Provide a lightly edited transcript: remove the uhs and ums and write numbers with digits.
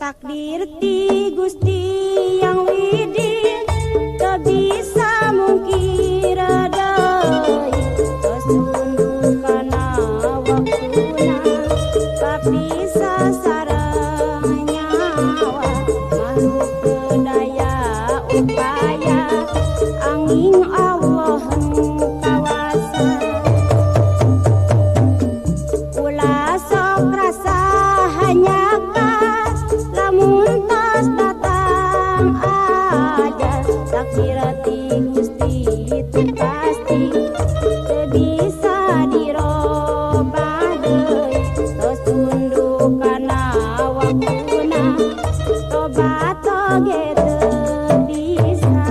Takdir ti Gusti yang widin teu bisa mungkir deui tos tunduk kana waktuna kapisah sareng nyawa makhluk teu daya upaya angin Allah kawasa ulah sok rasa hanya lamun tos datang aja takdir ti Gusti itu pasti teu bisa dirobah deui tos tunduk kana waktuna tobat oge teu bisa.